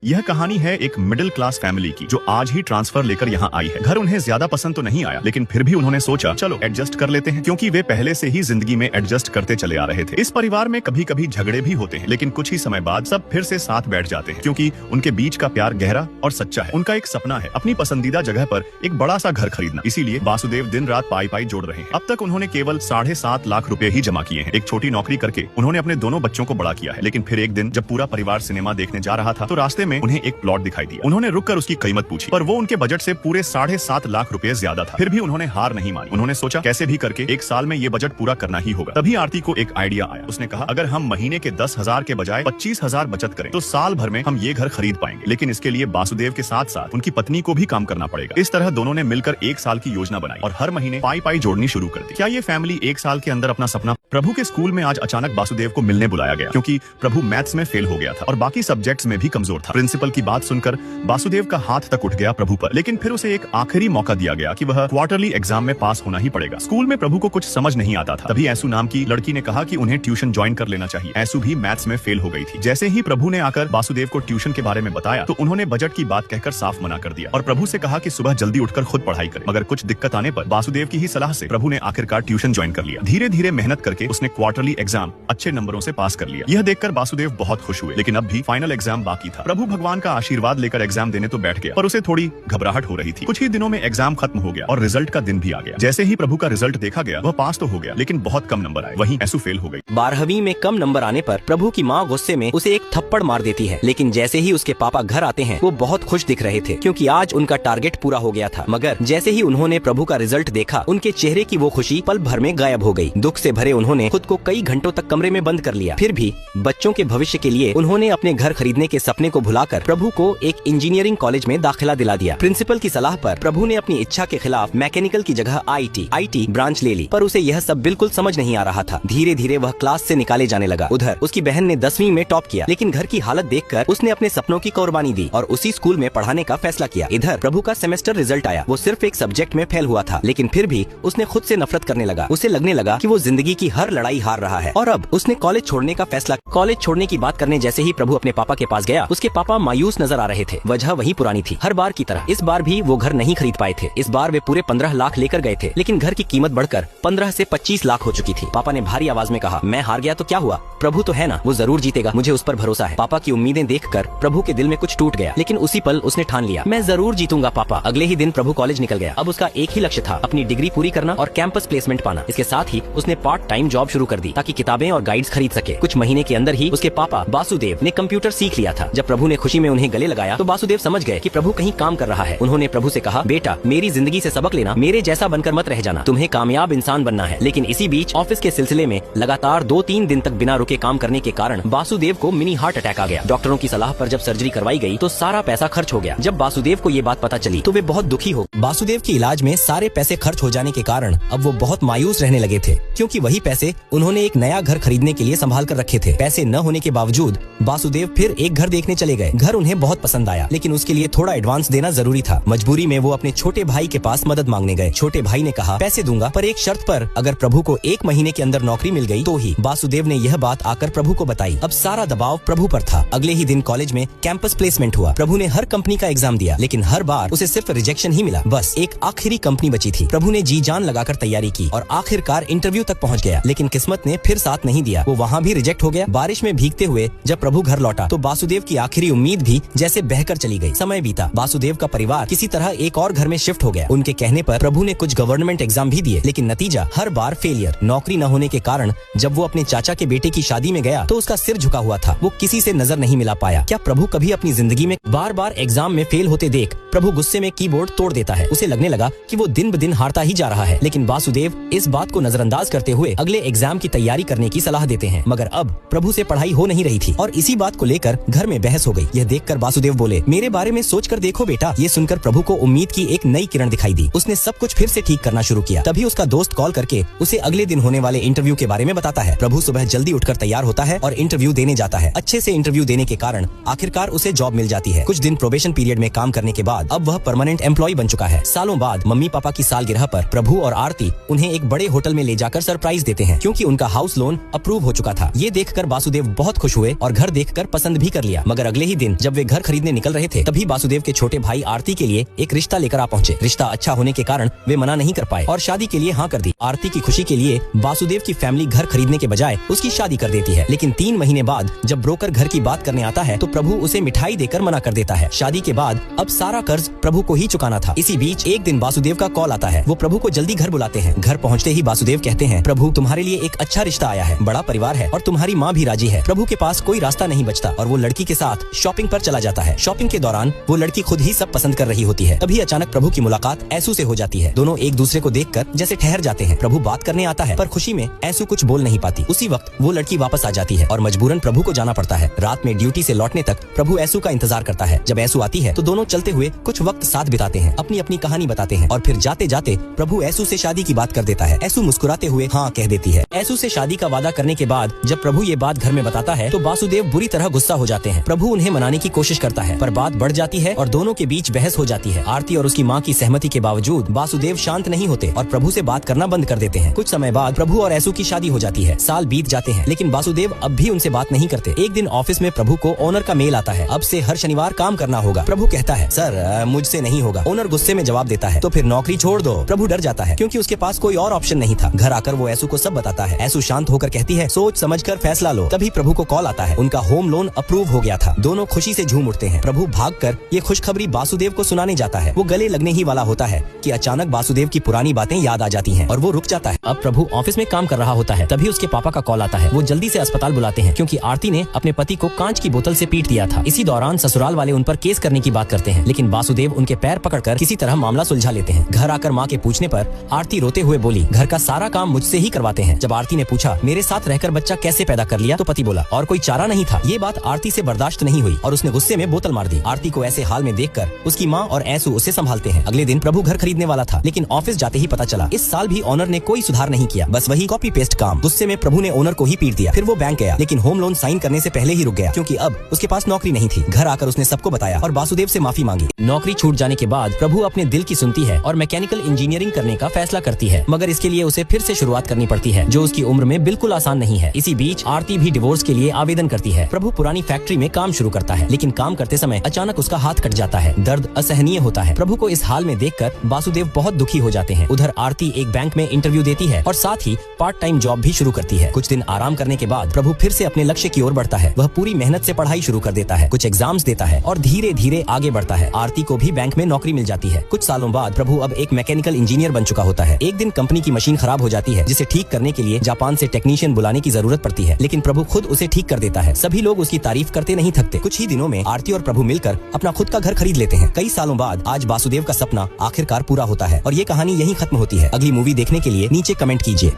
यह कहानी है एक मिडिल क्लास फैमिली की जो आज ही ट्रांसफर लेकर यहाँ आई है। घर उन्हें ज्यादा पसंद तो नहीं आया, लेकिन फिर भी उन्होंने सोचा चलो एडजस्ट कर लेते हैं, क्योंकि वे पहले से ही जिंदगी में एडजस्ट करते चले आ रहे थे। इस परिवार में कभी कभी झगड़े भी होते हैं, लेकिन कुछ ही समय बाद सब फिर से साथ बैठ जाते हैं, क्योंकि उनके बीच का प्यार गहरा और सच्चा है। उनका एक सपना है अपनी पसंदीदा जगह पर एक बड़ा सा घर खरीदना। इसीलिए वासुदेव दिन रात पाई पाई जोड़ रहे हैं। अब तक उन्होंने केवल 7.5 लाख रुपए ही जमा किए हैं। एक छोटी नौकरी करके उन्होंने अपने दोनों बच्चों को बड़ा किया है। लेकिन फिर एक दिन जब पूरा परिवार सिनेमा देखने जा रहा था तो रास्ते में उन्हें एक प्लॉट दिखाई दिया। उन्होंने रुककर उसकी कीमत पूछी, पर वो उनके बजट से पूरे 7.5 लाख रुपए ज्यादा था। फिर भी उन्होंने हार नहीं मानी। उन्होंने सोचा कैसे भी करके एक साल में ये बजट पूरा करना ही होगा। तभी आरती को एक आइडिया आया। उसने कहा अगर हम महीने के 10,000 के बजाय 25,000 बचत करें तो साल भर में हम ये घर खरीद पाएंगे। लेकिन इसके लिए वासुदेव के साथ साथ उनकी पत्नी को भी काम करना पड़ेगा। इस तरह दोनों ने मिलकर एक साल की योजना बनाई और हर महीने पाई पाई जोड़नी शुरू कर दी। क्या ये फैमिली एक साल के अंदर अपना सपना? प्रभु के स्कूल में आज अचानक वासुदेव को मिलने बुलाया गया, क्योंकि प्रभु मैथ्स में फेल हो गया था और बाकी सब्जेक्ट्स में भी कमजोर था। प्रिंसिपल की बात सुनकर वासुदेव का हाथ तक उठ गया प्रभु पर, लेकिन फिर उसे एक आखिरी मौका दिया गया कि वह क्वार्टरली एग्जाम में पास होना ही पड़ेगा। स्कूल में प्रभु को कुछ समझ नहीं आता था। तभी ऐसू नाम की लड़की ने कहा कि उन्हें ट्यूशन ज्वाइन कर लेना चाहिए। ऐसू भी मैथ्स में फेल हो गई थी। जैसे ही प्रभु ने आकर वासुदेव को ट्यूशन के बारे में बताया तो उन्होंने बजट की बात कहकर साफ मना कर दिया और प्रभु से कहा कि सुबह जल्दी उठकर खुद पढ़ाई करे। मगर कुछ दिक्कत आने पर वासुदेव की ही सलाह से प्रभु ने आखिरकार ट्यूशन ज्वाइन कर लिया। धीरे धीरे मेहनत करके उसने क्वार्टरली एग्जाम अच्छे नंबरों से पास कर लिया। यह देखकर वासुदेव बहुत खुश हुए, लेकिन अब भी फाइनल एग्जाम बाकी था। प्रभु भगवान का आशीर्वाद लेकर एग्जाम देने तो बैठ गया, पर उसे थोड़ी घबराहट हो रही थी। कुछ ही दिनों में एग्जाम खत्म हो गया और रिजल्ट का दिन भी आ गया। जैसे ही प्रभु का रिजल्ट देखा गया वह पास तो हो गया, लेकिन बहुत कम नंबर आए। वहीं ऐसू फेल हो गई। 12वीं में कम नंबर आने पर प्रभु की माँ गुस्से में उसे एक थप्पड़ मार देती है। लेकिन जैसे ही उसके पापा घर आते हैं वो बहुत खुश दिख रहे थे, क्योंकि आज उनका टारगेट पूरा हो गया था। मगर जैसे ही उन्होंने प्रभु का रिजल्ट देखा उनके चेहरे की वो खुशी पल भर में गायब हो गई। दुख से भरे उन्होंने खुद को कई घंटों तक कमरे में बंद कर लिया। फिर भी बच्चों के भविष्य के लिए उन्होंने अपने घर खरीदने के सपने को भुलाकर प्रभु को एक इंजीनियरिंग कॉलेज में दाखिला दिला दिया। प्रिंसिपल की सलाह पर प्रभु ने अपनी इच्छा के खिलाफ मैकेनिकल की जगह आईटी ब्रांच ले ली, पर उसे यह सब बिल्कुल समझ नहीं आ रहा था। धीरे धीरे वह क्लास से निकाले जाने लगा। उधर उसकी बहन ने 10वीं में टॉप किया, लेकिन घर की हालत देखकर उसने अपने सपनों की कुर्बानी दी और उसी स्कूल में पढ़ाने का फैसला किया। इधर प्रभु का सेमेस्टर रिजल्ट आया। वो सिर्फ एक सब्जेक्ट में फेल हुआ था, लेकिन फिर भी उसने खुद से नफरत करने लगा। उसे लगने लगा कि वो जिंदगी की हर लड़ाई हार रहा है और अब उसने कॉलेज छोड़ने का फैसला। कॉलेज छोड़ने की बात करने जैसे ही प्रभु अपने पापा के पास गया, उसके पापा मायूस नजर आ रहे थे। वजह वही पुरानी थी। हर बार की तरह इस बार भी वो घर नहीं खरीद पाए थे। इस बार वे पूरे 15 लाख लेकर गए थे, लेकिन घर की कीमत बढ़कर 15 से 25 लाख हो चुकी थी। पापा ने भारी आवाज में कहा, मैं हार गया तो क्या हुआ, प्रभु तो है ना, वो जरूर जीतेगा, मुझे उस पर भरोसा है। पापा की उम्मीदें देखकर प्रभु के दिल में कुछ टूट गया, लेकिन उसी पल उसने ठान लिया, मैं जरूर जीतूंगा पापा। अगले ही दिन प्रभु कॉलेज निकल गया। अब उसका एक ही लक्ष्य था, अपनी डिग्री पूरी करना और कैंपस प्लेसमेंट पाना। इसके साथ ही उसने पार्ट टाइम जॉब शुरू कर दी ताकि किताबें और गाइड्स खरीद सके। कुछ महीने के अंदर ही उसके पापा वासुदेव ने कंप्यूटर सीख लिया था। जब प्रभु ने खुशी में उन्हें गले लगाया तो वासुदेव समझ गए कि प्रभु कहीं काम कर रहा है। उन्होंने प्रभु से कहा, बेटा मेरी जिंदगी से सबक लेना, मेरे जैसा बनकर मत रह जाना, तुम्हें कामयाब इंसान बनना है। लेकिन इसी बीच ऑफिस के सिलसिले में लगातार 2-3 दिन तक बिना रुके काम करने के कारण वासुदेव को मिनी हार्ट अटैक आ गया। डॉक्टरों की सलाह पर जब सर्जरी करवाई गई तो सारा पैसा खर्च हो गया। जब वासुदेव को ये बात पता चली तो वे बहुत दुखी हो। वासुदेव के इलाज में सारे पैसे खर्च हो जाने के कारण अब वो बहुत मायूस रहने लगे थे, क्योंकि वही पैसे उन्होंने एक नया घर खरीदने के लिए संभाल कर रखे थे। पैसे न होने के बावजूद वासुदेव फिर एक घर देखने चले गए। घर उन्हें बहुत पसंद आया, लेकिन उसके लिए थोड़ा एडवांस देना जरूरी था। मजबूरी में वो अपने छोटे भाई के पास मदद मांगने गए। छोटे भाई ने कहा, पैसे दूंगा पर एक शर्त पर, अगर प्रभु को 1 महीने के अंदर नौकरी मिल गई तो ही। वासुदेव ने यह बात आकर प्रभु को बताई। अब सारा दबाव प्रभु पर था। अगले ही दिन कॉलेज में कैंपस प्लेसमेंट हुआ। प्रभु ने हर कंपनी का एग्जाम दिया, लेकिन हर बार उसे सिर्फ रिजेक्शन ही मिला। बस एक आखिरी कंपनी बची थी। प्रभु ने जी जान लगाकर तैयारी की और आखिरकार इंटरव्यू तक पहुँच गया, लेकिन किस्मत ने फिर साथ नहीं दिया। वो वहाँ भी रिजेक्ट हो गया। बारिश में भीगते हुए जब प्रभु घर लौटा तो वासुदेव की आखिरी उम्मीद भी जैसे बहकर चली गई। समय बीता। वासुदेव का परिवार किसी तरह एक और घर में शिफ्ट हो गया। उनके कहने पर प्रभु ने कुछ गवर्नमेंट एग्जाम भी दिए, लेकिन नतीजा हर बार फेलियर। नौकरी न होने के कारण जब वो अपने चाचा के बेटे की शादी में गया तो उसका सिर झुका हुआ था। वो किसी से नजर नहीं मिला पाया। क्या प्रभु कभी अपनी जिंदगी में बार बार एग्जाम में फेल होते देख प्रभु गुस्से में कीबोर्ड तोड़ देता है। उसे लगने लगा कि वो दिन ब दिन हारता ही जा रहा है, लेकिन वासुदेव इस बात को नजरअंदाज करते हुए अगले एग्जाम की तैयारी करने की सलाह देते हैं। मगर अब प्रभु से पढ़ाई हो नहीं रही थी और इसी बात को लेकर घर में बहस हो गई। यह देखकर वासुदेव बोले, मेरे बारे में सोचकर देखो बेटा। ये सुनकर प्रभु को उम्मीद की एक नई किरण दिखाई दी। उसने सब कुछ फिर से ठीक करना शुरू किया। तभी उसका दोस्त कॉल करके उसे अगले दिन होने वाले इंटरव्यू के बारे में बताता है। प्रभु सुबह जल्दी उठकर तैयार होता है और इंटरव्यू देने जाता है। अच्छे से इंटरव्यू देने के कारण आखिरकार उसे जॉब मिल जाती है। कुछ दिन प्रोबेशन पीरियड में काम करने के बाद अब वह परमानेंट एम्प्लॉय बन चुका है। सालों बाद मम्मी पापा की सालगिरह पर प्रभु और आरती उन्हें एक बड़े होटल में ले जाकर सरप्राइज देते हैं, क्योंकि उनका हाउस लोन अप्रूव हो चुका था। ये देखकर वासुदेव बहुत खुश हुए और घर देखकर पसंद भी कर लिया। मगर अगले ही दिन जब वे घर खरीदने निकल रहे थे, तभी वासुदेव के छोटे भाई आरती के लिए एक रिश्ता लेकर आ पहुँचे। रिश्ता अच्छा होने के कारण वे मना नहीं कर पाए और शादी के लिए हाँ कर दी। आरती की खुशी के लिए वासुदेव की फैमिली घर खरीदने के बजाय उसकी शादी कर देती है, लेकिन 3 महीने बाद जब ब्रोकर घर की बात करने आता है तो प्रभु उसे मिठाई देकर मना कर देता है। शादी के बाद अब सारा कर्ज प्रभु को ही चुकाना था। इसी बीच एक दिन वासुदेव का कॉल आता है। वो प्रभु को जल्दी घर बुलाते हैं। घर पहुँचते ही वासुदेव कहते हैं, प्रभु तुम्हारे लिए एक अच्छा रिश्ता आया है, बड़ा परिवार है और तुम्हारी माँ भी राजी है। प्रभु के पास कोई रास्ता नहीं बचता और वो लड़की के साथ शॉपिंग पर चला जाता है। शॉपिंग के दौरान वो लड़की खुद ही सब पसंद कर रही होती है। तभी अचानक प्रभु की मुलाकात ऐसू से हो जाती है। दोनों एक दूसरे को देखकर जैसे ठहर जाते हैं। प्रभु बात करने आता है पर खुशी में ऐसू कुछ बोल नहीं पाती। उसी वक्त वो लड़की वापस आ जाती है और मजबूरन प्रभु को जाना पड़ता है। रात में ड्यूटी से लौटने तक प्रभु ऐसू का इंतजार करता है। जब ऐसू आती है तो दोनों चलते हुए कुछ वक्त साथ बिताते हैं, अपनी अपनी कहानी बताते हैं और फिर जाते जाते प्रभु ऐसू से शादी की बात कर देता है। ऐसू मुस्कुराते हुए हाँ कह देती है। ऐसू से शादी का वादा करने के बाद जब प्रभु ये बात घर में बताता है तो वासुदेव बुरी तरह गुस्सा हो जाते हैं। प्रभु उन्हें मनाने की कोशिश करता है पर बात बढ़ जाती है और दोनों के बीच बहस हो जाती है। आरती और उसकी माँ की सहमति के बावजूद वासुदेव शांत नहीं होते और प्रभु से बात करना बंद कर देते हैं। कुछ समय बाद प्रभु और ऐसू की शादी हो जाती है। साल बीत जाते हैं लेकिन वासुदेव अब भी उनसे बात नहीं करते। एक दिन ऑफिस में प्रभु को ओनर का मेल आता है। अब से हर शनिवार काम करना होगा। प्रभु कहता है, सर मुझसे नहीं होगा। ओनर गुस्से में जवाब देता है, तो फिर नौकरी छोड़ दो। प्रभु डर जाता है क्योंकि उसके पास कोई और ऑप्शन नहीं था। घर आकर वो ऐसू को सब बताता है। ऐसू शांत होकर कहती है, सोच समझकर फैसला लो। तभी प्रभु को कॉल आता है। उनका होम लोन अप्रूव हो गया था। दोनों खुशी से झूम उठते हैं। प्रभु भागकर ये खुशखबरी वासुदेव को सुनाने जाता है। वो गले लगने ही वाला होता है कि अचानक वासुदेव की पुरानी बातें याद आ जाती हैं और वो रुक जाता है। अब प्रभु ऑफिस में काम कर रहा होता है। तभी उसके पापा का कॉल आता है। वो जल्दी से अस्पताल बुलाते हैं क्योंकि आरती ने अपने पति को कांच की बोतल से पीट दिया था। इसी दौरान ससुराल वाले उन पर केस करने की बात करते हैं, लेकिन वासुदेव उनके पैर पकड़कर किसी तरह मामला सुलझा लेते हैं। घर आकर माँ के पूछने पर आरती रोते हुए बोली, घर का सारा काम मुझसे ही करवाते हैं। जब आरती ने पूछा, मेरे साथ रहकर बच्चा कैसे पैदा कर लिया, तो पति बोला, और कोई चारा नहीं था। ये बात आरती से बर्दाश्त नहीं हुई और उसने गुस्से में बोतल मार दी। आरती को ऐसे हाल में देखकर उसकी माँ और ऐसू उसे संभालते हैं। अगले दिन प्रभु घर खरीदने वाला था, लेकिन ऑफिस जाते ही पता चला इस साल भी ओनर ने कोई सुधार नहीं किया, बस वही कॉपी पेस्ट काम। गुस्से में प्रभु ने ओनर को ही पीट दिया। फिर वो बैंक गया, लेकिन होम लोन साइन करने से पहले ही रुक गया क्योंकि अब उसके पास नौकरी नहीं थी। घर आकर उसने सबको बताया और वासुदेव से माफी मांगी। नौकरी छूट जाने के बाद प्रभु अपने दिल की सुनती है और मैकेनिकल इंजीनियरिंग करने का फैसला करती है, मगर इसके लिए उसे फिर से शुरुआत करनी पड़ती है, जो उसकी उम्र में बिल्कुल आसान नहीं है। इसी बीच आरती भी डिवोर्स के लिए आवेदन करती है। प्रभु पुरानी फैक्ट्री में काम शुरू करता है, लेकिन काम करते समय अचानक उसका हाथ कट जाता है। दर्द असहनीय होता है। प्रभु को इस हाल में देखकर वासुदेव बहुत दुखी हो जाते हैं। उधर आरती एक बैंक में इंटरव्यू देती है और साथ ही पार्ट टाइम जॉब भी शुरू करती है। कुछ दिन आराम करने के बाद प्रभु फिर से अपने लक्ष्य की ओर बढ़ता है। वह पूरी मेहनत से पढ़ाई शुरू कर देता है, कुछ एग्जाम्स देता है और धीरे धीरे आगे बढ़ता है। आरती को भी बैंक में नौकरी मिल जाती है। कुछ सालों बाद प्रभु अब एक मैकेनिकल इंजीनियर बन चुका होता है। एक दिन कंपनी की मशीन खराब हो जाती है, जिसे ठीक करने के लिए जापान से टेक्नीशियन बुलाने की जरूरत पड़ती है, लेकिन प्रभु खुद उसे ठीक कर देता है। सभी लोग उसकी तारीफ करते नहीं थकते। कुछ ही दिनों में आरती और प्रभु मिलकर अपना खुद का घर खरीद लेते हैं। कई सालों बाद आज वासुदेव का सपना आखिरकार पूरा होता है और ये कहानी यहीं खत्म होती है। अगली मूवी देखने के लिए नीचे कमेंट कीजिए।